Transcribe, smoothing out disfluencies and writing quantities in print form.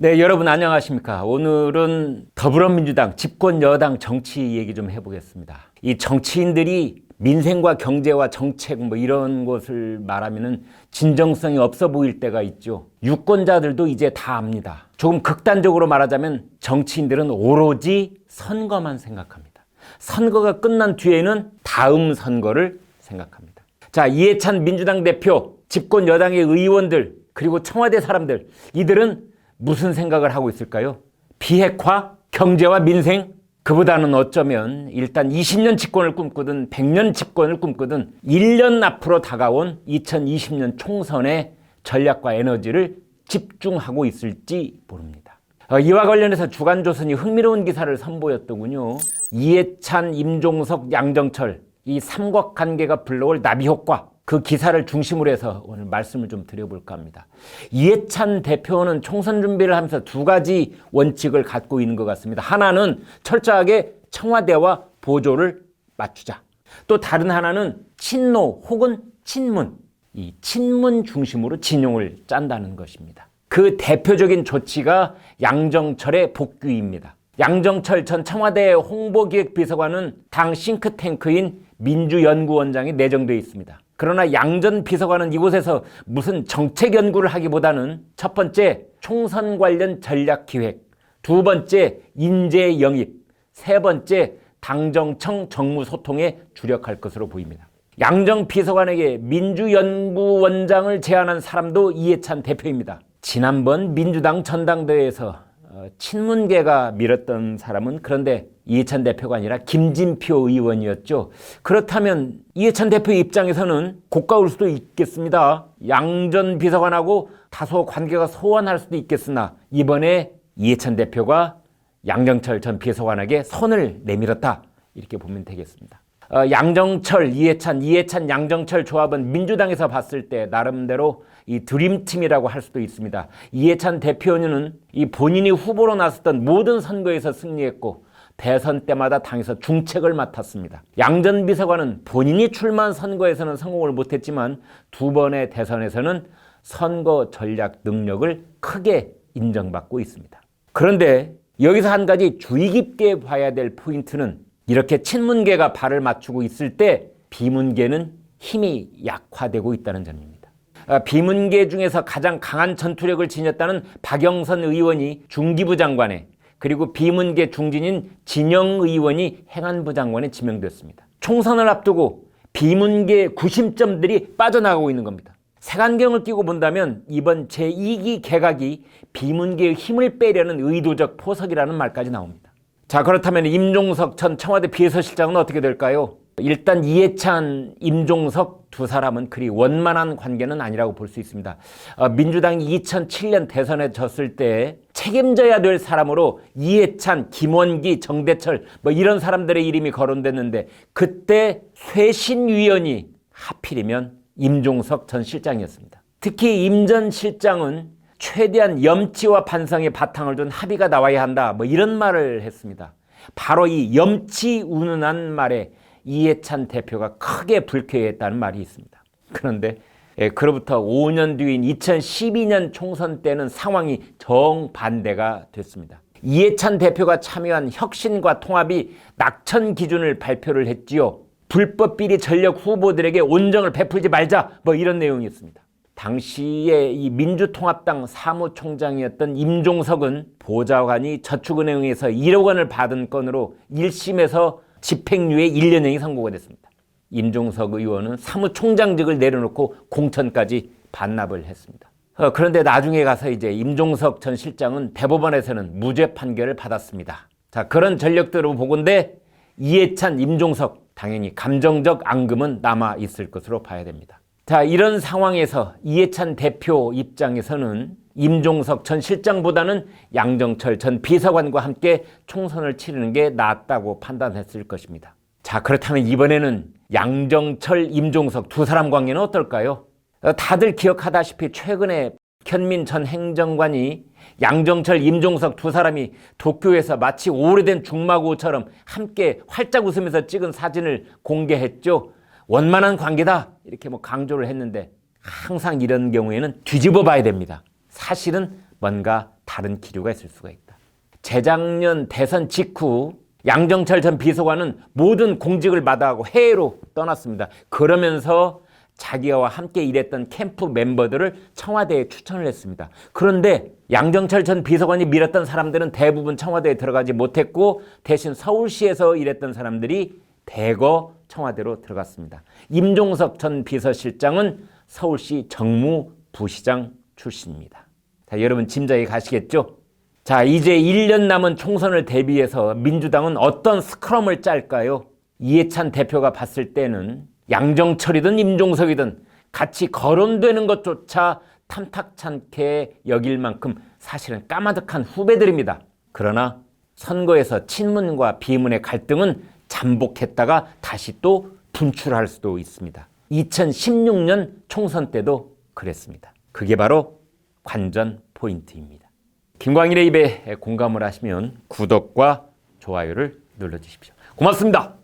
네, 여러분 안녕하십니까? 오늘은 더불어민주당 집권 여당 정치 얘기 좀 해보겠습니다. 이 정치인들이 민생과 경제와 정책 이런 것을 말하면은 진정성이 없어 보일 때가 있죠. 유권자들도 이제 다 압니다. 조금 극단적으로 말하자면 정치인들은 오로지 선거만 생각합니다. 선거가 끝난 뒤에는 다음 선거를 생각합니다. 자, 이해찬 민주당 대표, 집권 여당의 의원들, 그리고 청와대 사람들, 이들은 무슨 생각을 하고 있을까요? 비핵화, 경제와 민생, 그보다는 어쩌면 일단 20년 집권을 꿈꾸든 100년 집권을 꿈꾸든 1년 앞으로 다가온 2020년 총선의 전략과 에너지를 집중하고 있을지 모릅니다. 이와 관련해서 주간조선이 흥미로운 기사를 선보였더군요. 이해찬, 임종석, 양정철 이 삼각관계가 불러올 나비효과, 그 기사를 중심으로 해서 오늘 말씀을 좀 드려볼까 합니다. 이해찬 대표는 총선 준비를 하면서 두 가지 원칙을 갖고 있는 것 같습니다. 하나는 철저하게 청와대와 보조를 맞추자. 또 다른 하나는 친노 혹은 친문, 이 친문 중심으로 진영을 짠다는 것입니다. 그 대표적인 조치가 양정철의 복귀입니다. 양정철 전 청와대 홍보기획비서관은 당 싱크탱크인 민주연구원장에 내정되어 있습니다. 그러나 양 전 비서관은 이곳에서 무슨 정책 연구를 하기보다는 첫 번째 총선 관련 전략 기획, 두 번째 인재 영입, 세 번째 당정청 정무 소통에 주력할 것으로 보입니다. 양 전 비서관에게 민주연구원장을 제안한 사람도 이해찬 대표입니다. 지난번 민주당 전당대회에서 친문계가 밀었던 사람은 그런데 이해찬 대표가 아니라 김진표 의원이었죠. 그렇다면 이해찬 대표의 입장에서는 고가울 수도 있겠습니다. 양 전 비서관하고 다소 관계가 소원할 수도 있겠으나 이번에 이해찬 대표가 양정철 전 비서관에게 손을 내밀었다, 이렇게 보면 되겠습니다. 양정철, 이해찬, 양정철 조합은 민주당에서 봤을 때 나름대로 이 드림팀이라고 할 수도 있습니다. 이해찬 대표는 이 본인이 후보로 나섰던 모든 선거에서 승리했고 대선 때마다 당에서 중책을 맡았습니다. 양 전 비서관은 본인이 출마한 선거에서는 성공을 못했지만 두 번의 대선에서는 선거 전략 능력을 크게 인정받고 있습니다. 그런데 여기서 한 가지 주의 깊게 봐야 될 포인트는 이렇게 친문계가 발을 맞추고 있을 때 비문계는 힘이 약화되고 있다는 점입니다. 비문계 중에서 가장 강한 전투력을 지녔다는 박영선 의원이 중기부 장관에, 그리고 비문계 중진인 진영 의원이 행안부 장관에 지명됐습니다. 총선을 앞두고 비문계 구심점들이 빠져나가고 있는 겁니다. 색안경을 끼고 본다면 이번 제2기 개각이 비문계의 힘을 빼려는 의도적 포석이라는 말까지 나옵니다. 자, 그렇다면 임종석 전 청와대 비서실장은 어떻게 될까요? 일단 이해찬, 임종석 두 사람은 그리 원만한 관계는 아니라고 볼 수 있습니다. 민주당이 2007년 대선에 졌을 때 책임져야 될 사람으로 이해찬, 김원기, 정대철 이런 사람들의 이름이 거론됐는데 그때 쇄신위원이 하필이면 임종석 전 실장이었습니다. 특히 임 전 실장은 최대한 염치와 반성의 바탕을 둔 합의가 나와야 한다, 이런 말을 했습니다. 바로 이 염치운운한 말에 이해찬 대표가 크게 불쾌했다는 말이 있습니다. 그런데 그로부터 5년 뒤인 2012년 총선 때는 상황이 정반대가 됐습니다. 이해찬 대표가 참여한 혁신과 통합이 낙천 기준을 발표를 했지요. 불법 비리 전력 후보들에게 온정을 베풀지 말자, 이런 내용이었습니다. 당시에 이 민주통합당 사무총장이었던 임종석은 보좌관이 저축은행에서 1억 원을 받은 건으로 1심에서 집행유예 1년형이 선고가 됐습니다. 임종석 의원은 사무총장직을 내려놓고 공천까지 반납을 했습니다. 그런데 나중에 가서 이제 임종석 전 실장은 대법원에서는 무죄 판결을 받았습니다. 자, 그런 전력들을 보건대 이해찬, 임종석 당연히 감정적 앙금은 남아 있을 것으로 봐야 됩니다. 자, 이런 상황에서 이해찬 대표 입장에서는 임종석 전 실장보다는 양정철 전 비서관과 함께 총선을 치르는 게 낫다고 판단했을 것입니다. 자, 그렇다면 이번에는 양정철, 임종석 두 사람 관계는 어떨까요? 다들 기억하다시피 최근에 박현민 전 행정관이 양정철, 임종석 두 사람이 도쿄에서 마치 오래된 중마고처럼 함께 활짝 웃으면서 찍은 사진을 공개했죠. 원만한 관계다, 이렇게 강조를 했는데 항상 이런 경우에는 뒤집어 봐야 됩니다. 사실은 뭔가 다른 기류가 있을 수가 있다. 재작년 대선 직후 양정철 전 비서관은 모든 공직을 마다하고 해외로 떠났습니다. 그러면서 자기와 함께 일했던 캠프 멤버들을 청와대에 추천을 했습니다. 그런데 양정철 전 비서관이 밀었던 사람들은 대부분 청와대에 들어가지 못했고 대신 서울시에서 일했던 사람들이 대거 청와대로 들어갔습니다. 임종석 전 비서실장은 서울시 정무부시장 출신입니다. 자, 여러분 짐작이 가시겠죠? 자, 이제 1년 남은 총선을 대비해서 민주당은 어떤 스크럼을 짤까요? 이해찬 대표가 봤을 때는 양정철이든 임종석이든 같이 거론되는 것조차 탐탁찮게 여길 만큼 사실은 까마득한 후배들입니다. 그러나 선거에서 친문과 비문의 갈등은 잠복했다가 다시 또 분출할 수도 있습니다. 2016년 총선 때도 그랬습니다. 그게 바로 관전 포인트입니다. 김광일의 입에 공감을 하시면 구독과 좋아요를 눌러주십시오. 고맙습니다.